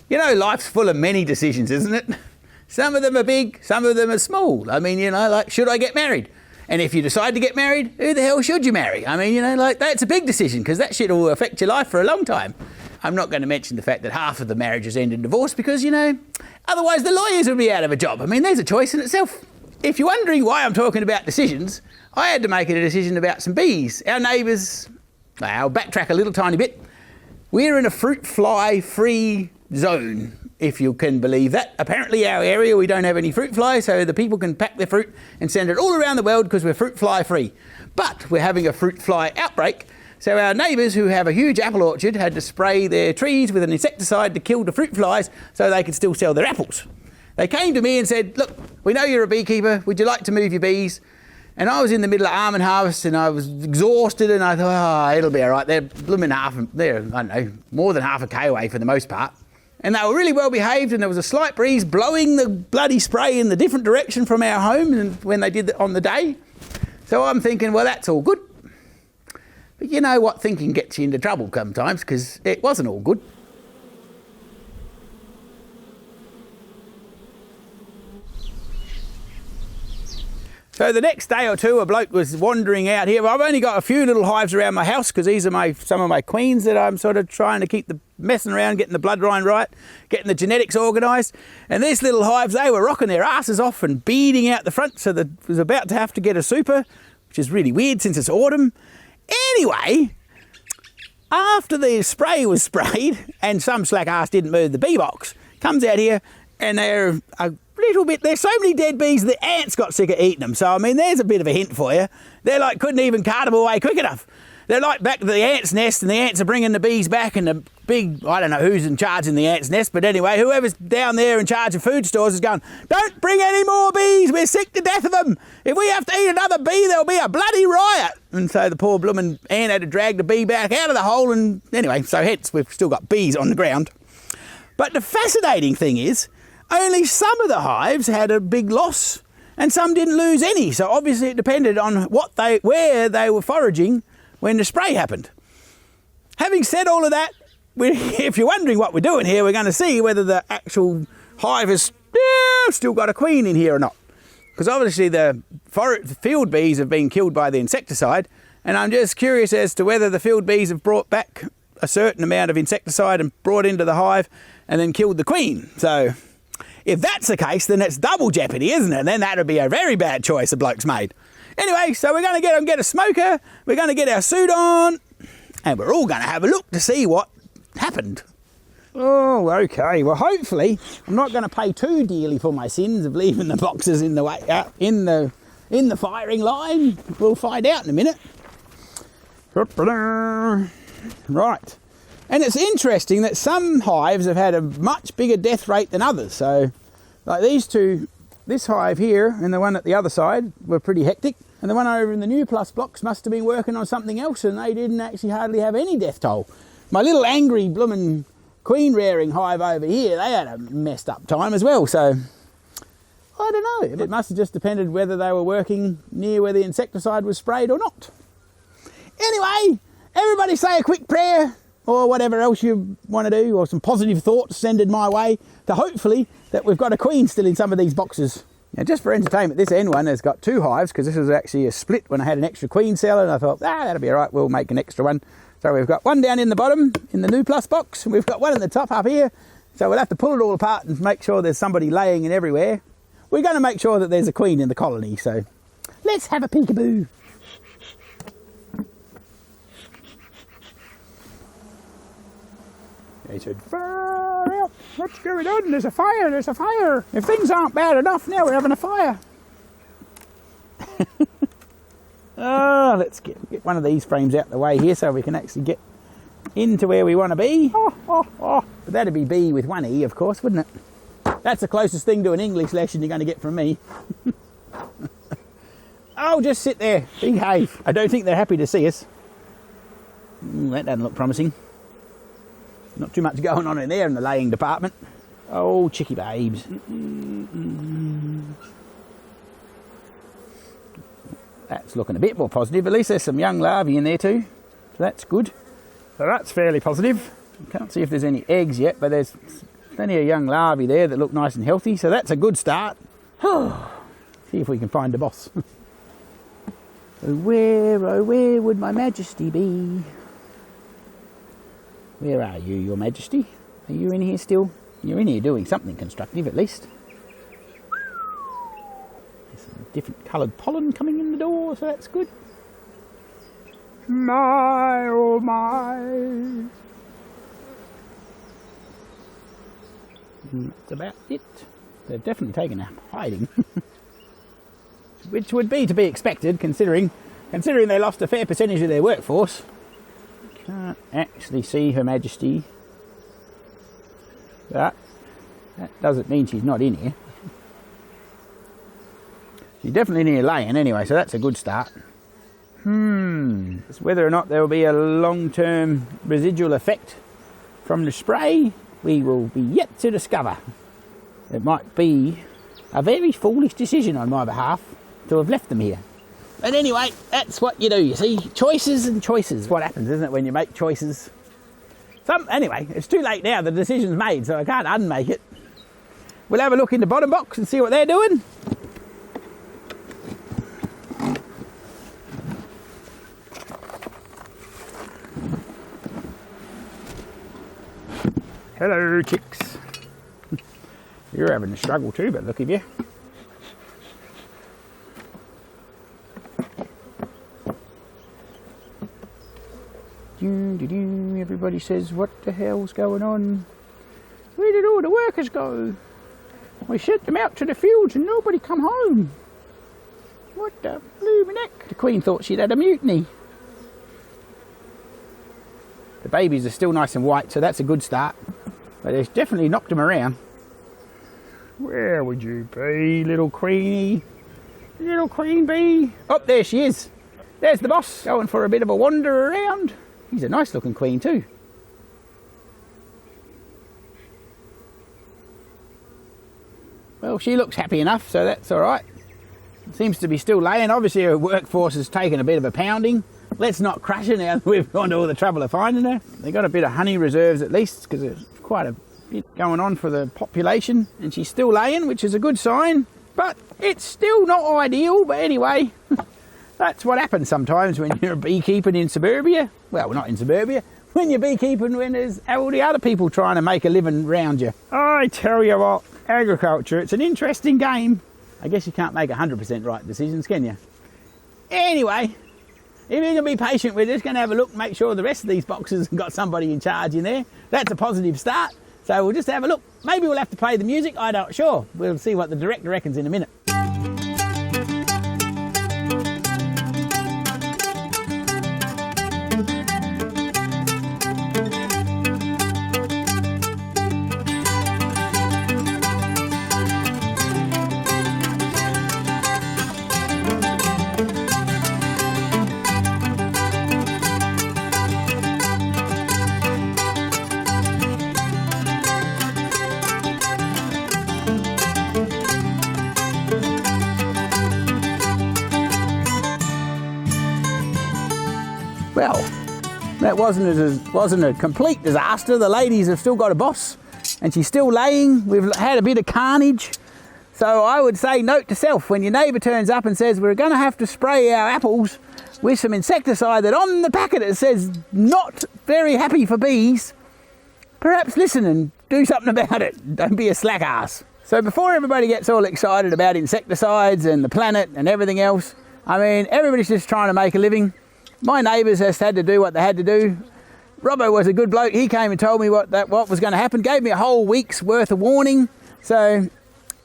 You know, life's full of many decisions, isn't it? Some of them are big, some of them are small. I mean, you know, like, should I get married? And if you decide to get married, who the hell should you marry? I mean, you know, like, that's a big decision because that shit will affect your life for a long time. I'm not going to mention the fact that half of the marriages end in divorce because, you know, otherwise the lawyers would be out of a job. I mean, there's a choice in itself. If you're wondering why I'm talking about decisions, I had to make a decision about some bees. Our neighbours, I'll backtrack a little tiny bit. We're in a fruit fly free zone, if you can believe that. Apparently our area, we don't have any fruit flies, so the people can pack their fruit and send it all around the world because we're fruit fly free. But we're having a fruit fly outbreak, so our neighbours who have a huge apple orchard had to spray their trees with an insecticide to kill the fruit flies so they could still sell their apples. They came to me and said, look, we know you're a beekeeper, would you like to move your bees? And I was in the middle of almond harvest and I was exhausted and I thought, oh, it'll be all right. They're blooming they're, I don't know, more than half a K away for the most part. And they were really well behaved and there was a slight breeze blowing the bloody spray in the different direction from our home and when they did it on the day. So I'm thinking, well, that's all good. But you know what, thinking gets you into trouble sometimes because it wasn't all good. So the next day or two, a bloke was wandering out here. I've only got a few little hives around my house because these are some of my queens that I'm sort of trying to keep messing around, getting the bloodline right, getting the genetics organised. And these little hives, they were rocking their asses off and beading out the front, so that was about to have to get a super, which is really weird since it's autumn. Anyway, after the spray was sprayed and some slack ass didn't move the bee box, comes out here and they're little bit, there's so many dead bees the ants got sick of eating them. So I mean, there's a bit of a hint for you. They're like, couldn't even cart them away quick enough. They're like back to the ants nest and the ants are bringing the bees back and the big, I don't know who's in charge in the ants nest, but anyway, whoever's down there in charge of food stores is going, don't bring any more bees, we're sick to death of them. If we have to eat another bee, there'll be a bloody riot. And so the poor bloomin' ant had to drag the bee back out of the hole and anyway, so hence we've still got bees on the ground. But the fascinating thing is, only some of the hives had a big loss and some didn't lose any. So obviously it depended on where they were foraging when the spray happened. Having said all of that, if you're wondering what we're doing here, we're going to see whether the actual hive has still got a queen in here or not. Because obviously the field bees have been killed by the insecticide, and I'm just curious as to whether the field bees have brought back a certain amount of insecticide and brought into the hive and then killed the queen. So if that's the case, then it's double jeopardy, isn't it? And then that would be a very bad choice the bloke's made. Anyway, so we're going to get a smoker, we're going to get our suit on, and we're all going to have a look to see what happened. Oh, okay. Well, hopefully, I'm not going to pay too dearly for my sins of leaving the boxes in the way in the firing line. We'll find out in a minute. Right. And it's interesting that some hives have had a much bigger death rate than others. So, like these two, this hive here and the one at the other side were pretty hectic. And the one over in the New Plus blocks must have been working on something else and they didn't actually hardly have any death toll. My little angry bloomin' queen rearing hive over here, they had a messed up time as well. So, I don't know. It must have just depended whether they were working near where the insecticide was sprayed or not. Anyway, everybody say a quick prayer, or whatever else you want to do, or some positive thoughts sended my way, to hopefully that we've got a queen still in some of these boxes. Now, just for entertainment, this end one has got two hives, because this was actually a split when I had an extra queen cell, and I thought, that'll be all right, we'll make an extra one. So we've got one down in the bottom, in the New Plus box, and we've got one in the top up here, so we'll have to pull it all apart and make sure there's somebody laying in everywhere. We're going to make sure that there's a queen in the colony, so let's have a peekaboo. He said, far out, what's going on? There's a fire, there's a fire. If things aren't bad enough, now we're having a fire. Oh, let's get one of these frames out the way here so we can actually get into where we want to be. But that'd be B with one E, of course, wouldn't it? That's the closest thing to an English lesson you're going to get from me. Oh, just sit there, behave. I don't think they're happy to see us. That doesn't look promising. Not too much going on in there in the laying department. Oh, chicky babes. That's looking a bit more positive. At least there's some young larvae in there too. So that's good. So that's fairly positive. Can't see if there's any eggs yet, but there's Plenty of young larvae there that look nice and healthy, so that's a good start. See if we can find the boss. Oh where would my majesty be? Where are you, your majesty? Are you in here still? You're in here doing something constructive at least. There's some different coloured pollen coming in the door, so that's good. My oh my. That's about it. They've definitely taken a hiding. Which would be to be expected considering they lost a fair percentage of their workforce. Can't actually see Her Majesty. But that doesn't mean she's not in here. She's definitely in here laying anyway, so that's a good start. It's whether or not there will be a long-term residual effect from the spray, we will be yet to discover. It might be a very foolish decision on my behalf to have left them here. But anyway, that's what you do, you see. Choices and choices. What happens, isn't it, when you make choices? Anyway, it's too late now. The decision's made, so I can't unmake it. We'll have a look in the bottom box and see what they're doing. Hello, chicks. You're having a struggle too, but look at you. Everybody says, what the hell's going on? Where did all the workers go? We sent them out to the fields and nobody come home. What the blooming heck? The Queen thought she'd had a mutiny. The babies are still nice and white, so that's a good start. But it's definitely knocked them around. Where would you be, little Queenie? Little Queen Bee? Oh, there she is. There's the boss, going for a bit of a wander around. He's a nice looking queen too. Well, she looks happy enough, so that's all right. Seems to be still laying. Obviously her workforce has taken a bit of a pounding. Let's not crush her now that we've gone to all the trouble of finding her. They got a bit of honey reserves at least, because there's quite a bit going on for the population. And she's still laying, which is a good sign. But it's still not ideal. But anyway, that's what happens sometimes when you're beekeeping in suburbia. Well, not in suburbia. When you're beekeeping when there's all the other people trying to make a living round you. I tell you what, agriculture, it's an interesting game. I guess you can't make 100% right decisions, can you? Anyway, if you're going to be patient with us, going to have a look and make sure the rest of these boxes have got somebody in charge in there. That's a positive start. So we'll just have a look. Maybe we'll have to play the music. I'm not sure. We'll see what the director reckons in a minute. Well, that wasn't a complete disaster. The ladies have still got a boss and she's still laying. We've had a bit of carnage. So I would say, note to self, when your neighbour turns up and says, we're going to have to spray our apples with some insecticide that on the packet it says, not very happy for bees, perhaps listen and do something about it. Don't be a slack ass. So before everybody gets all excited about insecticides and the planet and everything else, I mean, everybody's just trying to make a living. My neighbours just had to do what they had to do. Robbo was a good bloke. He came and told me what was going to happen. Gave me a whole week's worth of warning. So,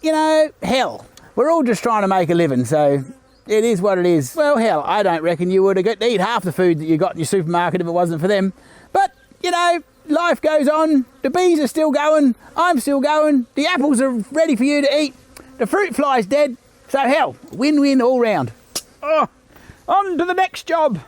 you know, hell. We're all just trying to make a living, so it is what it is. Well, hell, I don't reckon you would have got to eat half the food that you got in your supermarket if it wasn't for them. But, you know, life goes on. The bees are still going. I'm still going. The apples are ready for you to eat. The fruit fly's dead. So, hell, win-win all round. Oh, on to the next job.